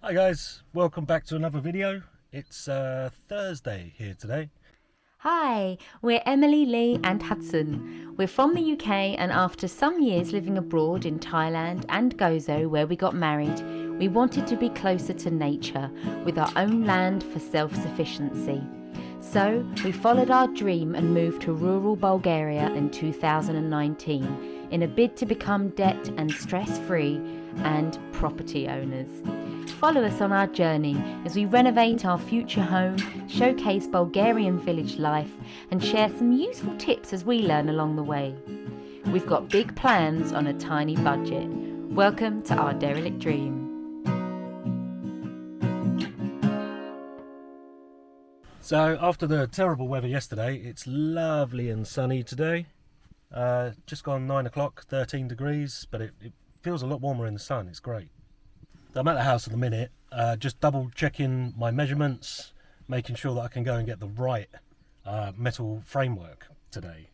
Hi guys, welcome back to another video. It's Thursday here today. Hi, we're Emily, Lee and Hudson. We're from the UK, and after some years living abroad in Thailand and Gozo, where we got married, we wanted to be closer to nature with our own land for self-sufficiency. So we followed our dream and moved to rural Bulgaria in 2019 in a bid to become debt and stress-free and property owners. Follow us on our journey as we renovate our future home, showcase Bulgarian village life and share some useful tips as we learn along the way. We've got big plans on a tiny budget. Welcome to Our Derelict Dream. So after the terrible weather yesterday, it's lovely and sunny today. Just gone 9 o'clock, 13 degrees, but it feels a lot warmer in the sun. It's great. I'm at the house at the minute, just double checking my measurements, making sure that I can go and get the right metal framework today.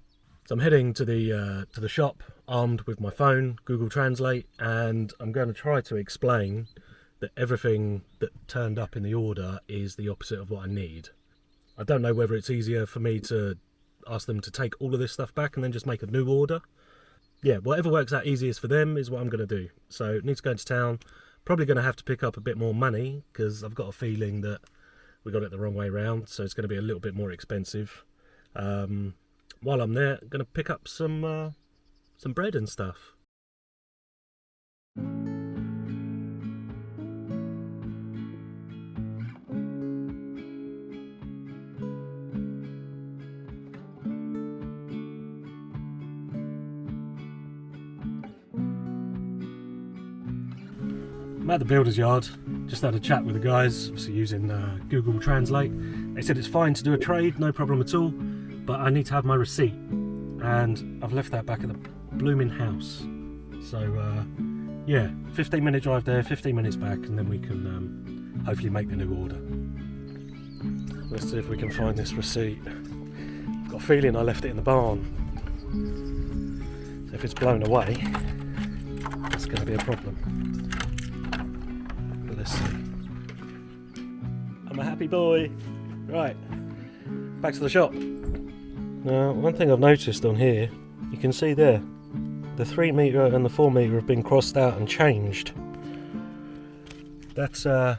So I'm heading to the shop armed with my phone, Google Translate, and I'm going to try to explain that everything that turned up in the order is the opposite of what I need. I don't know whether it's easier for me to ask them to take all of this stuff back and then just make a new order. Yeah, whatever works out easiest for them is what I'm going to do. So need to go into town. Probably going to have to pick up a bit more money because I've got a feeling that we got it the wrong way round, so it's going to be a little bit more expensive. While I'm there, I'm going to pick up some bread and stuff. I'm at the builder's yard, just had a chat with the guys, obviously using Google Translate. They said it's fine to do a trade, no problem at all, but I need to have my receipt, and I've left that back at the blooming house. So yeah, 15-minute drive there, 15 minutes back, and then we can hopefully make the new order. Let's see if we can find this receipt. I've got a feeling I left it in the barn, so if it's blown away, that's going to be a problem. Let's see. I'm a happy boy. Right, back to the shop. Now, one thing I've noticed on here, you can see there, the 3 metre and the 4 metre have been crossed out and changed. That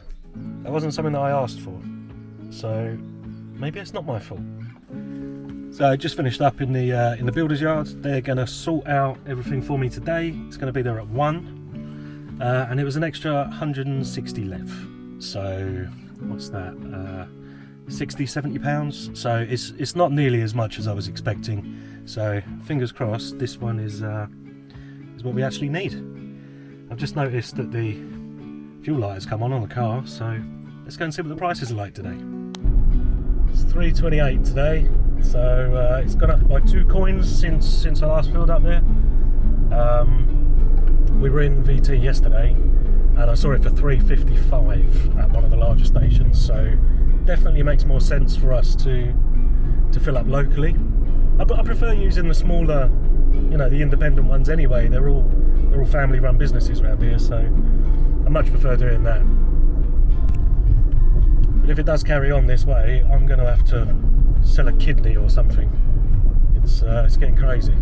wasn't something that I asked for, so maybe it's not my fault. So I just finished up in the builder's yard. They're going to sort out everything for me today. It's going to be there at 1. And it was an extra 160 lev, so what's that, 60-70 pounds, so it's not nearly as much as I was expecting, so fingers crossed this one is what we actually need. I've just noticed that the fuel light has come on the car, so let's go and see what the prices are like today. It's 3.28 today, so it's gone up by 2 coins since I last filled up there. We were in VT yesterday and I saw it for 3.55 at one of the larger stations, so definitely makes more sense for us to fill up locally. I prefer using the smaller, the independent ones anyway. They're all family run businesses around here, so I much prefer doing that. But if it does carry on this way, I'm going to have to sell a kidney or something. It's getting crazy.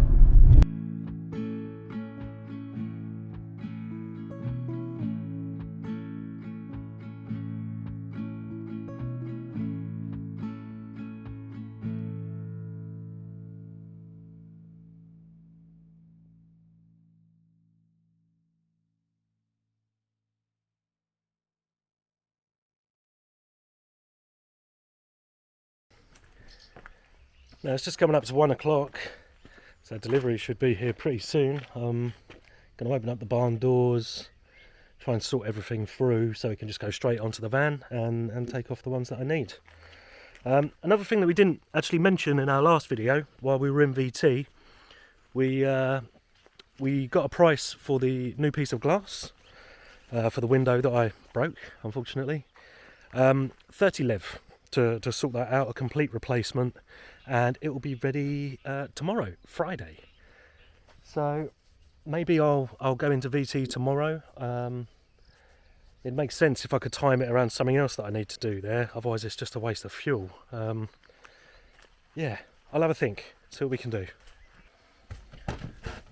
Now it's just coming up to 1 o'clock, so delivery should be here pretty soon. I'm going to open up the barn doors, try and sort everything through so we can just go straight onto the van and take off the ones that I need. Another thing that we didn't actually mention in our last video while we were in VT, we got a price for the new piece of glass for the window that I broke, unfortunately. 30 lev to sort that out, a complete replacement, and it will be ready tomorrow, Friday. So maybe I'll go into VT tomorrow, it makes sense if I could time it around something else that I need to do there. Otherwise it's just a waste of fuel. Yeah, I'll have a think, see what we can do.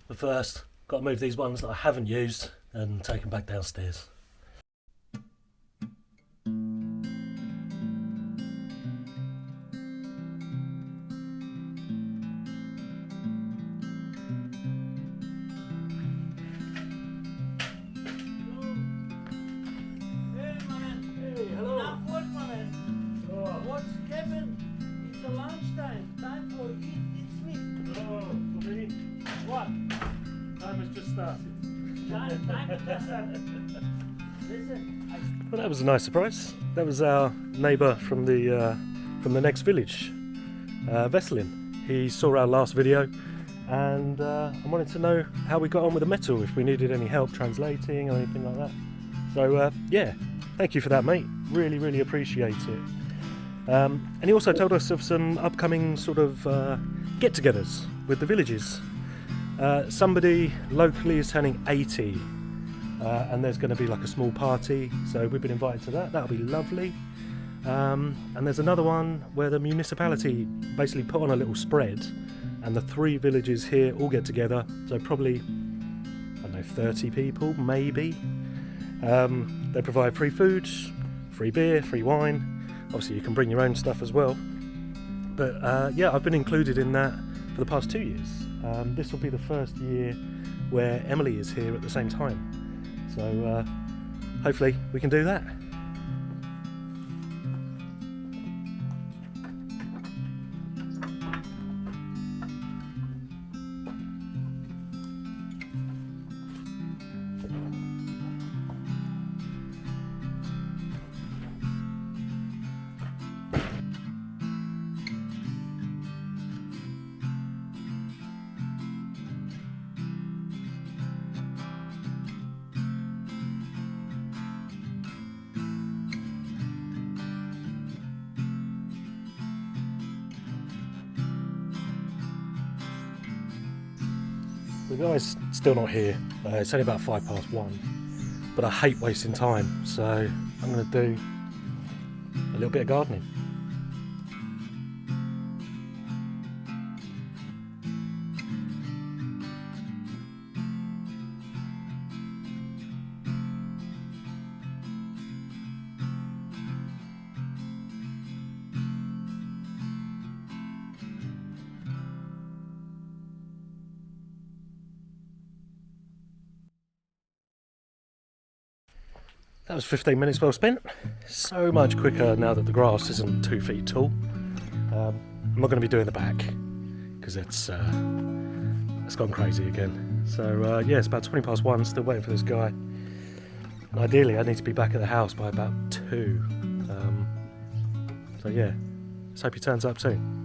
But first, got to move these ones that I haven't used and take them back downstairs. Well, that was a nice surprise. That was our neighbour from the next village, Veselin. He saw our last video and wanted to know how we got on with the metal, if we needed any help translating or anything like that. So yeah, thank you for that, mate. Really, really appreciate it. And he also told us of some upcoming sort of get-togethers with the villages. Somebody locally is turning 80 and there's going to be like a small party, so we've been invited to that. That'll be lovely. And there's another one where the municipality basically put on a little spread and the 3 villages here all get together, so probably, I don't know, 30 people maybe. They provide free food, free beer, free wine. Obviously you can bring your own stuff as well, but yeah, I've been included in that for the past 2 years. This will be the first year where Emily is here at the same time, so hopefully we can do that. The guy's still not here. It's only about 1:05, but I hate wasting time, so I'm going to do a little bit of gardening. That was 15 minutes well spent. So much quicker now that the grass isn't 2 feet tall. I'm not going to be doing the back because it's gone crazy again. So yeah, it's about 1:20, still waiting for this guy. And ideally I need to be back at the house by about 2. So yeah, let's hope he turns up soon.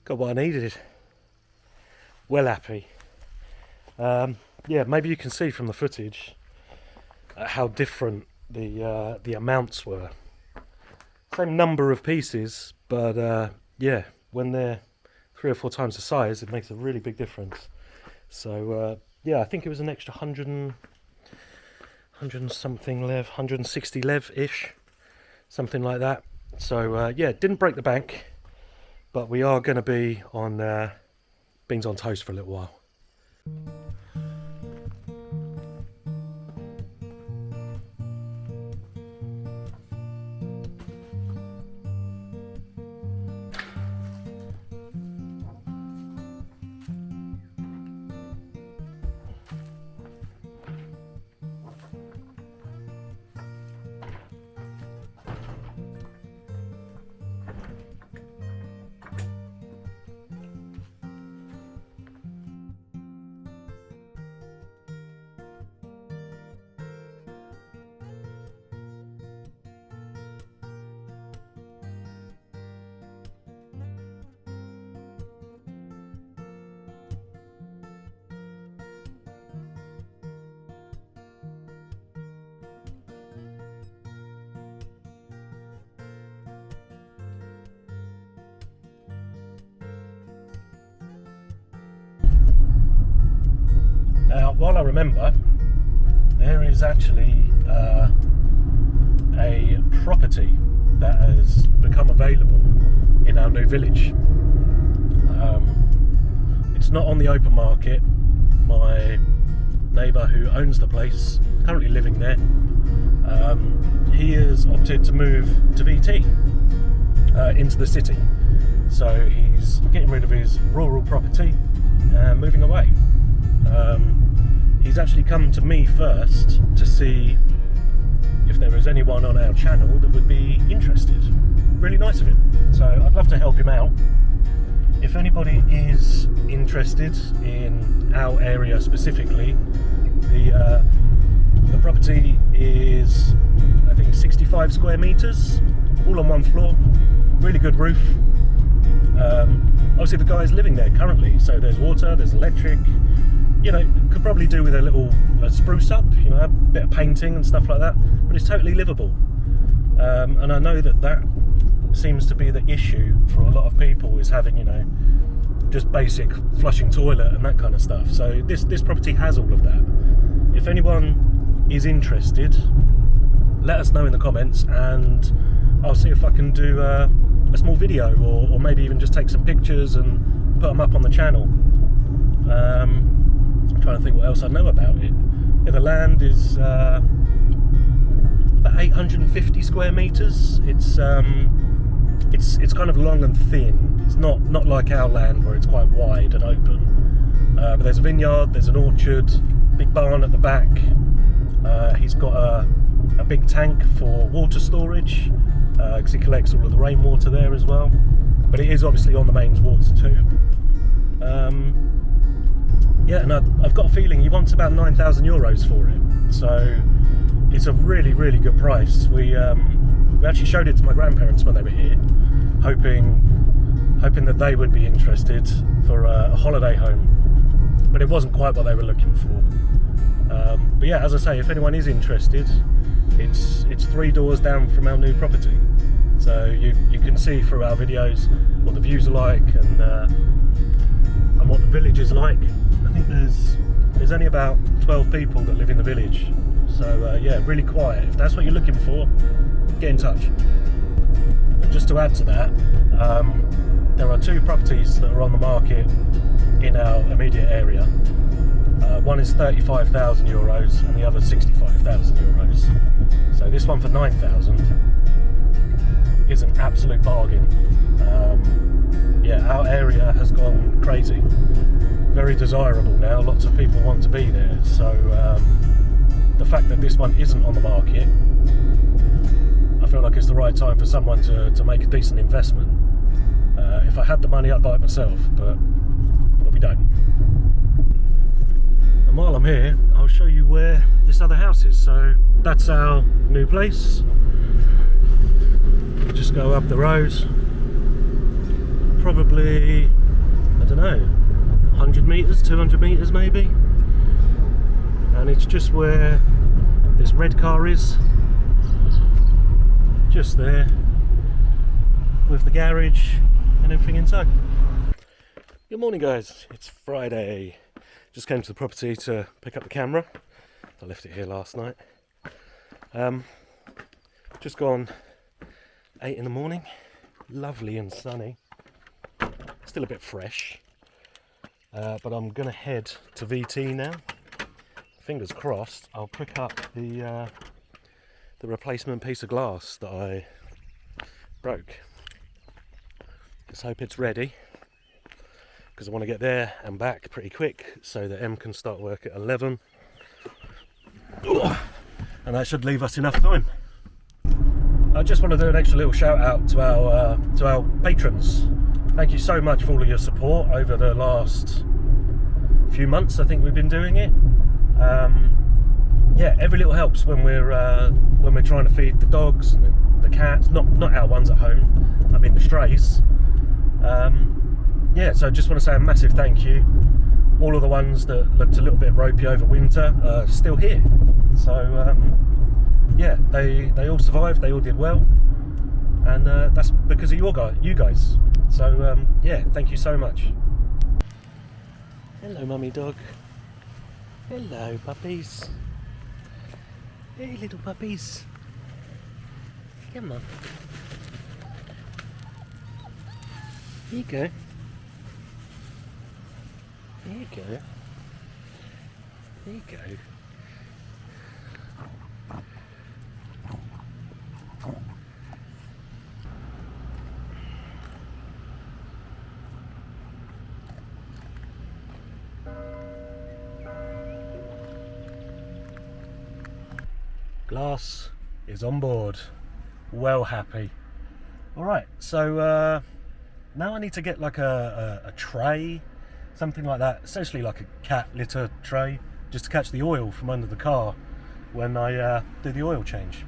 Got what I needed. Well happy. Yeah, maybe you can see from the footage how different the amounts were. Same number of pieces, but yeah, when they're 3 or 4 times the size, it makes a really big difference. So yeah, I think it was an extra 100 and something lev, 160 lev ish, something like that. So yeah, didn't break the bank, but we are going to be on beans on toast for a little while. Now, while I remember, there is actually a property that has become available in our new village. It's not on the open market. My neighbour who owns the place, currently living there, he has opted to move to VT, into the city. So he's getting rid of his rural property and moving away. He's actually come to me first to see if there is anyone on our channel that would be interested. Really nice of him. So I'd love to help him out. If anybody is interested in our area specifically, the property is, I think, 65 square meters, all on one floor, really good roof. Obviously the guy's living there currently, so there's water, there's electric. You know, could probably do with a little spruce up, you know, a bit of painting and stuff like that, but it's totally livable. And I know that seems to be the issue for a lot of people, is having, you know, just basic flushing toilet and that kind of stuff. So this property has all of that. If anyone is interested, let us know in the comments, and I'll see if I can do a small video, or maybe even just take some pictures and put them up on the channel. I'm trying to think what else I know about it. Yeah, the land is about 850 square meters. It's kind of long and thin. It's not like our land where it's quite wide and open. But there's a vineyard, there's an orchard, big barn at the back. He's got a big tank for water storage, because he collects all of the rainwater there as well. But it is obviously on the mains water too. Yeah, and I've got a feeling he wants about 9,000 euros for it. So it's a really, really good price. We actually showed it to my grandparents when they were here, hoping that they would be interested for a holiday home. But it wasn't quite what they were looking for. But yeah, as I say, if anyone is interested, it's 3 doors down from our new property. So you can see through our videos what the views are like, and what the village is like. I think there's only about 12 people that live in the village. So yeah, really quiet. If that's what you're looking for, get in touch. And just to add to that, there are 2 properties that are on the market in our immediate area. One is 35,000 euros and the other 65,000 euros. So this one for 9,000 is an absolute bargain. Yeah, our area has gone crazy. Very desirable now. Lots of people want to be there. So the fact that this one isn't on the market, I feel like it's the right time for someone to make a decent investment. If I had the money, I'd buy it myself, but we don't. And while I'm here, I'll show you where this other house is. So that's our new place. Just go up the road, probably, I don't know, 100 metres, 200 metres maybe. And it's just where this red car is, just there, with the garage and everything inside. Good morning guys, it's Friday. Just came to the property to pick up the camera. I left it here last night. Just gone 8 in the morning, lovely and sunny. Still a bit fresh, but I'm gonna head to VT now. Fingers crossed I'll pick up the replacement piece of glass that I broke. Just hope it's ready, because I want to get there and back pretty quick so that Em can start work at 11. And that should leave us enough time. I just want to do an extra little shout out to our patrons. Thank you so much for all of your support over the last few months. I think we've been doing it. Yeah, every little helps when we're trying to feed the dogs and the cats. Not our ones at home. I mean the strays. Yeah, so I just want to say a massive thank you. All of the ones that looked a little bit ropey over winter are still here. So yeah, they all survived, they all did well, and that's because of you guys. So yeah, thank you so much. Hello mummy dog. Hello puppies. Hey little puppies. Come on. Here you go. There you go. There you go. Glass is on board. Well happy. Alright, so now I need to get like a tray, something like that, essentially like a cat litter tray, just to catch the oil from under the car when I do the oil change.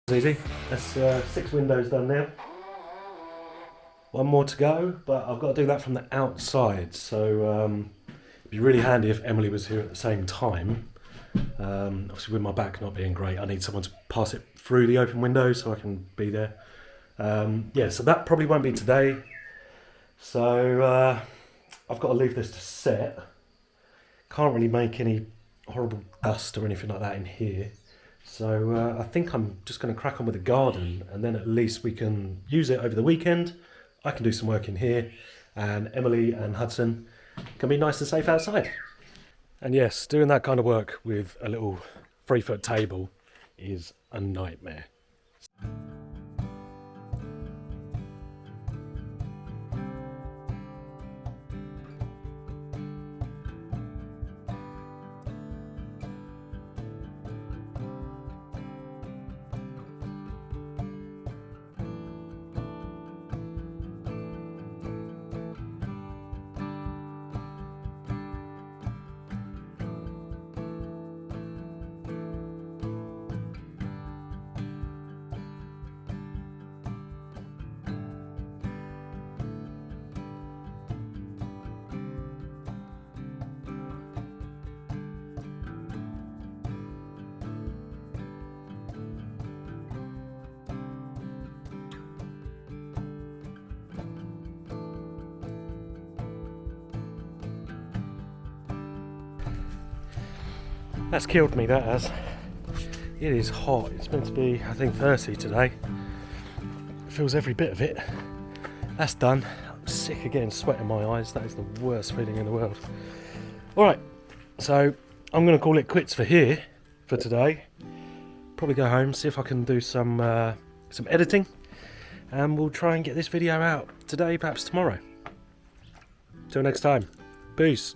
Easy. That's 6 windows done now. One more to go, but I've got to do that from the outside, so it'd be really handy if Emily was here at the same time. Obviously with my back not being great, I need someone to pass it through the open window so I can be there. Yeah, so that probably won't be today. So I've got to leave this to set. Can't really make any horrible dust or anything like that in here. So I think I'm just going to crack on with the garden, and then at least we can use it over the weekend. I can do some work in here, and Emily and Hudson can be nice and safe outside. And yes, doing that kind of work with a little 3-foot table is a nightmare. That's killed me, that has. It is hot. It's meant to be, I think, 30 today. Feels every bit of it. That's done. I'm sick of getting sweat in my eyes. That is the worst feeling in the world. Alright, so I'm going to call it quits for here for today. Probably go home, see if I can do some editing, and we'll try and get this video out today, perhaps tomorrow. Till next time, peace.